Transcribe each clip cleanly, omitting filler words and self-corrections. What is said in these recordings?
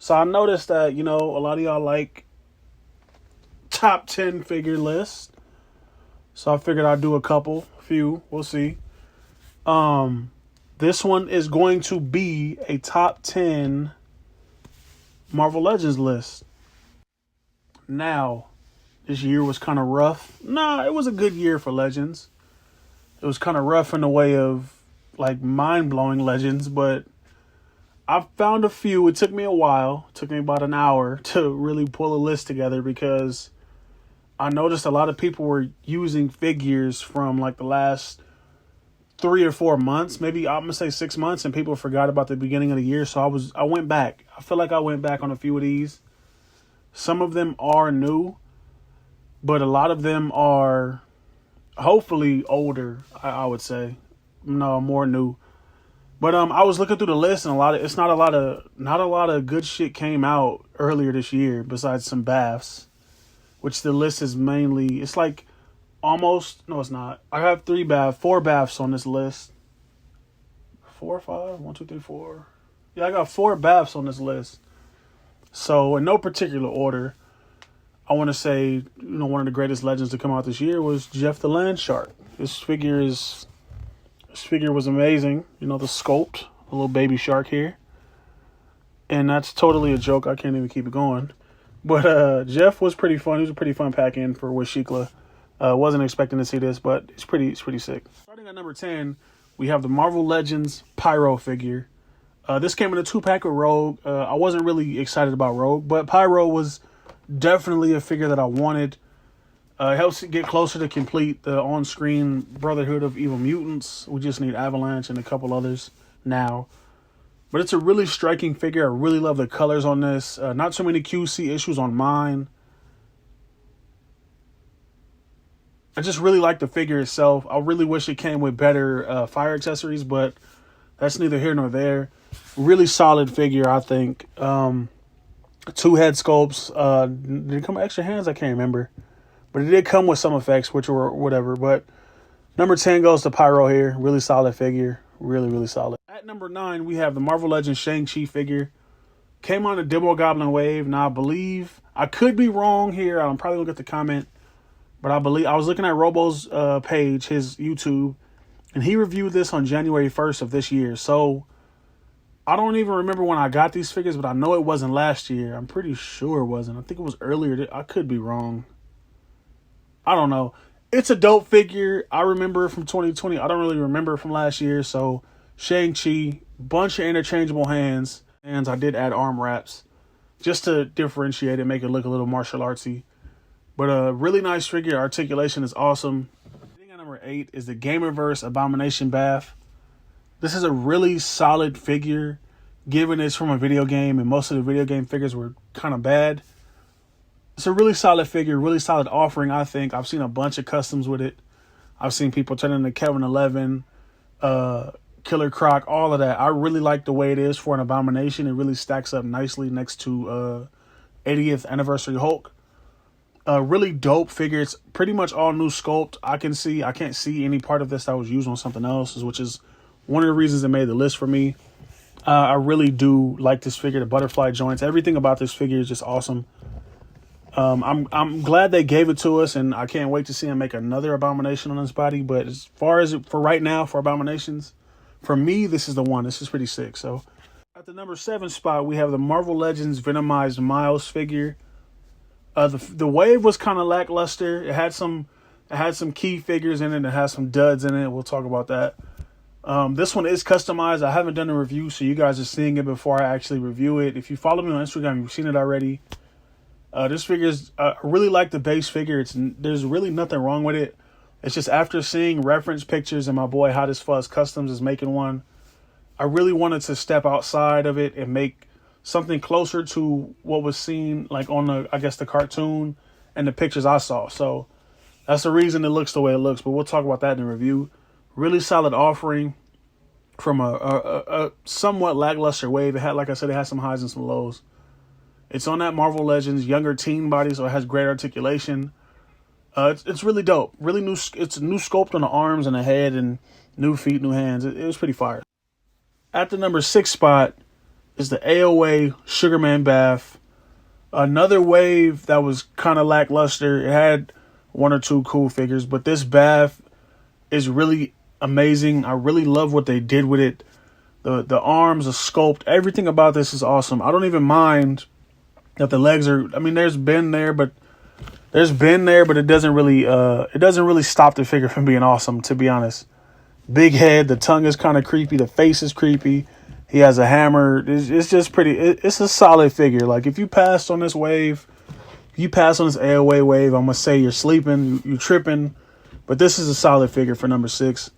So I noticed that, a lot of y'all like top 10 figure lists. So I figured I'd do a few. We'll see. This one is going to be a top 10 Marvel Legends list. Now, this year was kind of rough. Nah, it was a good year for Legends. It was kind of rough in the way of like mind-blowing Legends, but I found a few. It took me a while. It took me about an hour to really pull a list together because I noticed a lot of people were using figures from like the last 3 or 4 months, maybe I'm gonna say 6 months, and people forgot about the beginning of the year. So I went back. I feel like I went back on a few of these. Some of them are new, but a lot of them are hopefully older. I would say, no, more new. But I was looking through the list, and not a lot of good shit came out earlier this year besides some baths, which the list is mainly. It's like almost, no, it's not. I have 4 baths on this list. 4 or 5? 1, 2, 3, 4. Yeah, I got 4 baths on this list. So in no particular order, I want to say, one of the greatest Legends to come out this year was Jeff the Land Shark. This figure was amazing. The sculpt, a little baby shark here. And that's totally a joke. I can't even keep it going. But Jeff was pretty fun. He was a pretty fun pack-in for Washikla. Wasn't expecting to see this, but it's pretty sick. Starting at number 10, we have the Marvel Legends Pyro figure. This came in a 2-pack with Rogue. I wasn't really excited about Rogue, but Pyro was definitely a figure that I wanted. It helps get closer to complete the on-screen Brotherhood of Evil Mutants. We just need Avalanche and a couple others now. But it's a really striking figure. I really love the colors on this. Not so many QC issues on mine. I just really like the figure itself. I really wish it came with better fire accessories, but that's neither here nor there. Really solid figure, I think. 2 head sculpts. Did it come with extra hands? I can't remember. But it did come with some effects, which were whatever. But number 10 goes to Pyro here. Really solid figure. Really solid. At number 9, we have the Marvel Legends ShangChi figure. Came on the Demo Goblin wave. Now, I believe, I could be wrong here. I'm probably going to get the comment. But I believe, I was looking at Robo's page, his YouTube, and he reviewed this on January 1st of this year. So, I don't even remember when I got these figures, but I know it wasn't last year. I'm pretty sure it wasn't. I think it was earlier. I could be wrong. I don't know. It's a dope figure. I remember it from 2020. I don't really remember it from last year. So, ShangChi, bunch of interchangeable hands. I did add arm wraps just to differentiate it, make it look a little martial artsy. But a really nice figure. Articulation is awesome. At number 8 is the Gamerverse Abomination Bath. This is a really solid figure, given it's from a video game, and most of the video game figures were kind of bad. It's a really solid figure, really solid offering, I think. I've seen a bunch of customs with it. I've seen people turn into Kevin 11, Killer Croc, all of that. I really like the way it is for an Abomination. It really stacks up nicely next to 80th Anniversary Hulk. Really dope figure. It's pretty much all new sculpt. I can't see any part of this that was used on something else, which is one of the reasons it made the list for me. I really do like this figure. The butterfly joints, everything about this figure is just awesome. I'm glad they gave it to us, and I can't wait to see him make another Abomination on his body. But as far as for right now, for Abominations, for me, this is the one. This is pretty sick. So at the number 7 spot, we have the Marvel Legends Venomized Miles figure. The wave was kind of lackluster. It had some key figures in it. It has some duds in it. We'll talk about that. This one is customized. I haven't done a review, so you guys are seeing it before I actually review it. If you follow me on Instagram, you've seen it already. This figure is, I really like the base figure. There's really nothing wrong with it. It's just after seeing reference pictures and my boy Hot as Fuzz Customs is making one, I really wanted to step outside of it and make something closer to what was seen like on the cartoon and the pictures I saw. So that's the reason it looks the way it looks, but we'll talk about that in the review. Really solid offering from a somewhat lackluster wave. It had, like I said, it had some highs and some lows. It's on that Marvel Legends younger teen body, so it has great articulation. It's really dope. Really new. It's a new sculpt on the arms and the head, and new feet, new hands. It was pretty fire. At the number 6 spot, is the AOA Sugarman Bath. Another wave that was kind of lackluster. It had one or two cool figures, but this bath is really amazing. I really love what they did with it. The arms, the sculpt, everything about this is awesome. I don't even mind that the legs are, I mean, there's been there, but it doesn't really stop the figure from being awesome, to be honest. Big head, the tongue is kind of creepy, the face is creepy. He has a hammer. It's just pretty. It's a solid figure. Like, if you passed on this wave, if you pass on this AOA wave, I'm gonna say you're sleeping, you tripping. But this is a solid figure for number 6.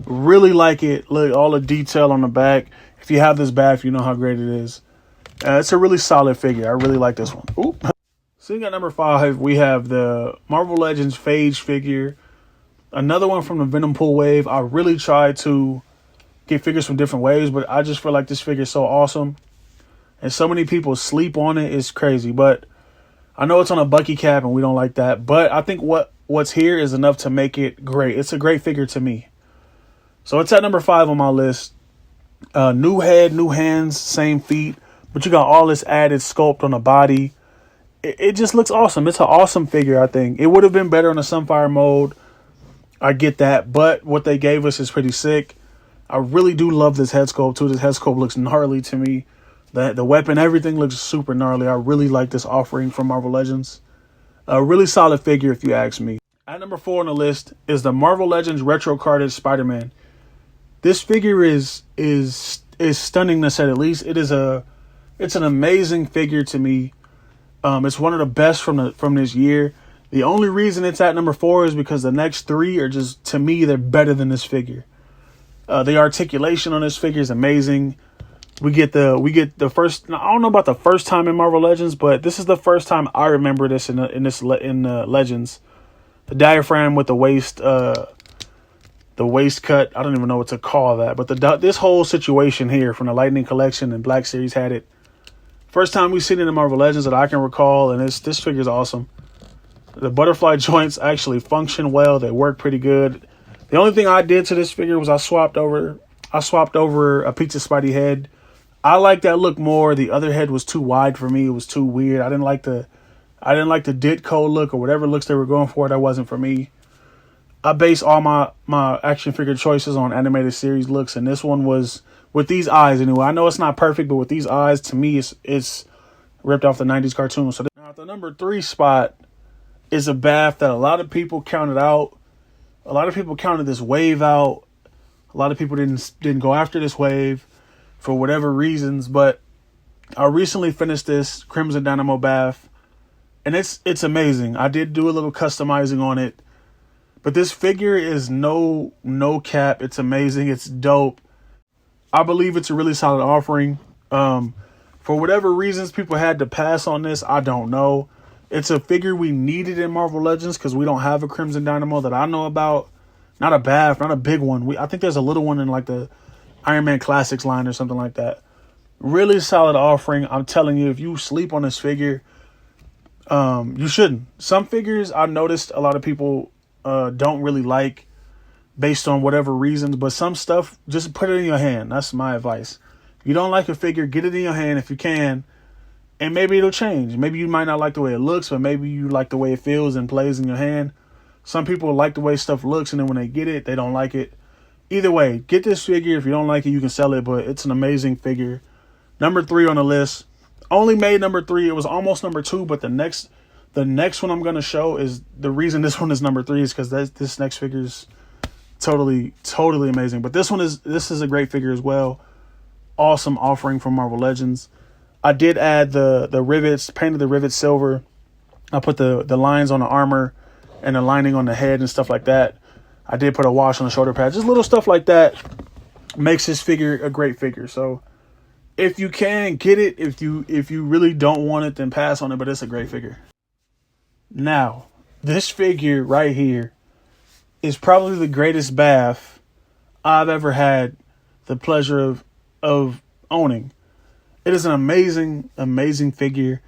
Really like it. Look, all the detail on the back. If you have this bath, you know how great it is. It's a really solid figure. I really like this one. Oop. So you got number 5. We have the Marvel Legends Phage figure. Another one from the Venom Pool wave. I really tried to get figures from different waves, but I just feel like this figure is so awesome. And so many people sleep on it. It's crazy. But I know it's on a Bucky cap and we don't like that. But I think what's here is enough to make it great. It's a great figure to me. So it's at number 5 on my list. New head, new hands, same feet. But you got all this added sculpt on the body. It just looks awesome. It's an awesome figure, I think. It would have been better in the Sunfire mode. I get that. But what they gave us is pretty sick. I really do love this head sculpt, too. This head sculpt looks gnarly to me. The weapon, everything looks super gnarly. I really like this offering from Marvel Legends. A really solid figure, if you ask me. At number 4 on the list is the Marvel Legends retro carded Spider-Man. This figure is stunning, to say the least. It's an amazing figure to me. It's one of the best from this year. The only reason it's at number 4 is because the next 3 are just, to me, they're better than this figure. The articulation on this figure is amazing. We get the first. I don't know about the first time in Marvel Legends, but this is the first time I remember this in Legends. The diaphragm with the waist cut. I don't even know what to call that, but this whole situation here from the Lightning Collection and Black Series had it. First time we've seen it in Marvel Legends that I can recall, and this figure is awesome. The butterfly joints actually function well. They work pretty good. The only thing I did to this figure was I swapped over a Pizza Spidey head. I like that look more. The other head was too wide for me. It was too weird. I didn't like the Ditko look or whatever looks they were going for. That wasn't for me. I base all my action figure choices on animated series looks, and this one was with these eyes anyway. I know it's not perfect, but with these eyes, to me, it's ripped off the 90s cartoon. So now at the number 3 spot is a bath that a lot of people counted out. A lot of people counted this wave out. A lot of people didn't go after this wave for whatever reasons, but I recently finished this Crimson Dynamo bath, and it's amazing. I did do a little customizing on it, but this figure is no cap. It's amazing. It's dope. I believe it's a really solid offering. For whatever reasons people had to pass on this, I don't know. It's a figure we needed in Marvel Legends because we don't have a Crimson Dynamo that I know about. Not a bath, not a big one. I think there's a little one in like the Iron Man Classics line or something like that. Really solid offering. I'm telling you, if you sleep on this figure, you shouldn't. Some figures I noticed a lot of people don't really like based on whatever reasons, but some stuff, just put it in your hand. That's my advice. If you don't like a figure, get it in your hand if you can, and maybe it'll change. Maybe you might not like the way it looks, but maybe you like the way it feels and plays in your hand. Some people like the way stuff looks, and then when they get it, they don't like it. Either way, get this figure. If you don't like it, you can sell it, but it's an amazing figure. Number 3 on the list. Only made number 3. It was almost number 2, but the next one I'm going to show is the reason this one is number 3 is because this next figure is totally amazing. But this is a great figure as well. Awesome offering from Marvel Legends. I did add the rivets, painted the rivets silver. I put the lines on the armor and the lining on the head and stuff like that. I did put a wash on the shoulder pad. Just little stuff like that makes this figure a great figure. So if you can, get it. If you really don't want it, then pass on it, but it's a great figure. Now, this figure right here is probably the greatest bath I've ever had the pleasure of owning. It is an amazing figure.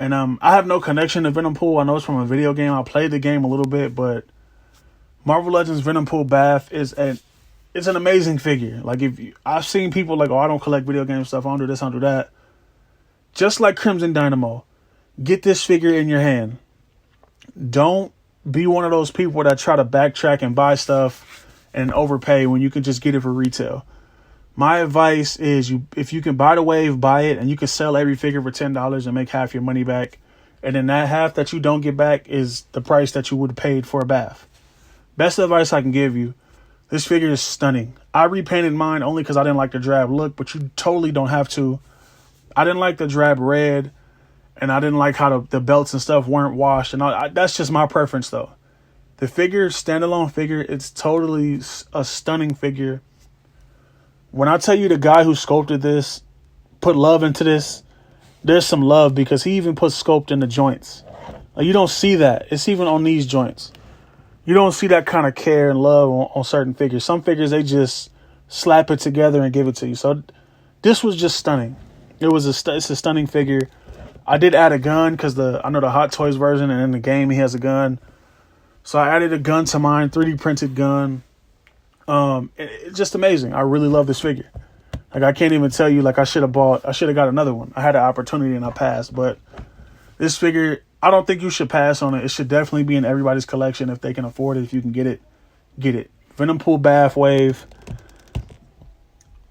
And I have no connection to Venom Pool. I know it's from a video game. I played the game a little bit, but Marvel Legends Venom Pool Bath is it's an amazing figure. Like I've seen people like, oh, I don't collect video game stuff. I don't do this, I don't do that. Just like Crimson Dynamo, get this figure in your hand. Don't be one of those people that try to backtrack and buy stuff and overpay when you can just get it for retail. My advice is if you can buy the wave, buy it, and you can sell every figure for $10 and make half your money back. And then that half that you don't get back is the price that you would have paid for a bath. Best advice I can give you. This figure is stunning. I repainted mine only because I didn't like the drab look, but you totally don't have to. I didn't like the drab red, and I didn't like how the belts and stuff weren't washed. And that's just my preference, though. The figure, standalone figure, it's totally a stunning figure. When I tell you the guy who sculpted this put love into this, there's some love because he even put sculpt in the joints. Like, you don't see that. It's even on these joints. You don't see that kind of care and love on certain figures. Some figures, they just slap it together and give it to you. So this was just stunning. It's a stunning figure. I did add a gun because I know the Hot Toys version, and in the game he has a gun. So I added a gun to mine, 3D printed gun. It's just amazing. I really love this figure. Like, I can't even tell you, like, I should have got another one. I had an opportunity and I passed, but this figure, I don't think you should pass on it. It should definitely be in everybody's collection if they can afford it. If you can get it, get it. Venom Pool Bath Wave.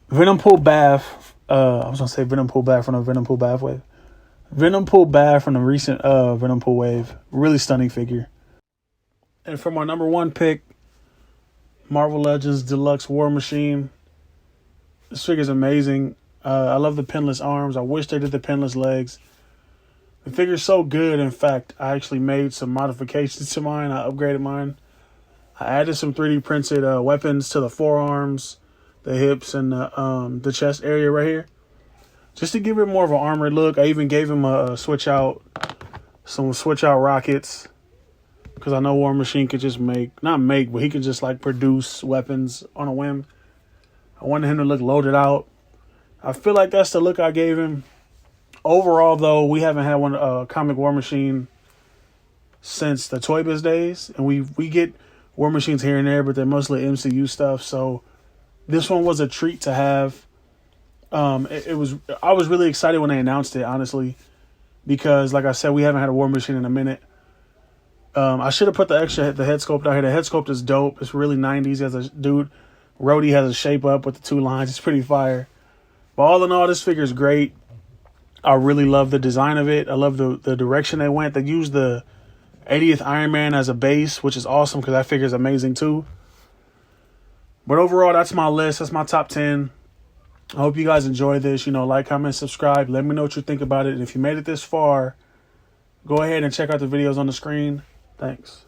Venom Pool Bath. I was going to say Venom Pool Bath from the Venom Pool Bath Wave. Venom Pool Bath from the recent Venom Pool Wave. Really stunning figure. And for my number one pick, Marvel Legends Deluxe War Machine. This figure's amazing. I love the pinless arms. I wish they did the pinless legs. The figure's so good. In fact, I actually made some modifications to mine. I upgraded mine. I added some 3D printed weapons to the forearms, the hips, and the chest area right here, just to give it more of an armored look. I even gave him some switch out rockets, because I know War Machine could just but he could just like produce weapons on a whim. I wanted him to look loaded out. I feel like that's the look I gave him. Overall, though, we haven't had one comic War Machine since the Toy Biz days, and we get War Machines here and there, but they're mostly MCU stuff. So this one was a treat to have. I was really excited when they announced it, honestly, because like I said, we haven't had a War Machine in a minute. I should have put the head sculpt out here. The head sculpt is dope. It's really 90s. As a dude, Rhodey has a shape up with the two lines. It's pretty fire. But all in all, this figure is great. I really love the design of it. I love the direction they went. They used the 80th Iron Man as a base, which is awesome because that figure is amazing too. But overall, that's my list. That's my top 10. I hope you guys enjoyed this. Like, comment, subscribe. Let me know what you think about it. And if you made it this far, go ahead and check out the videos on the screen. Thanks.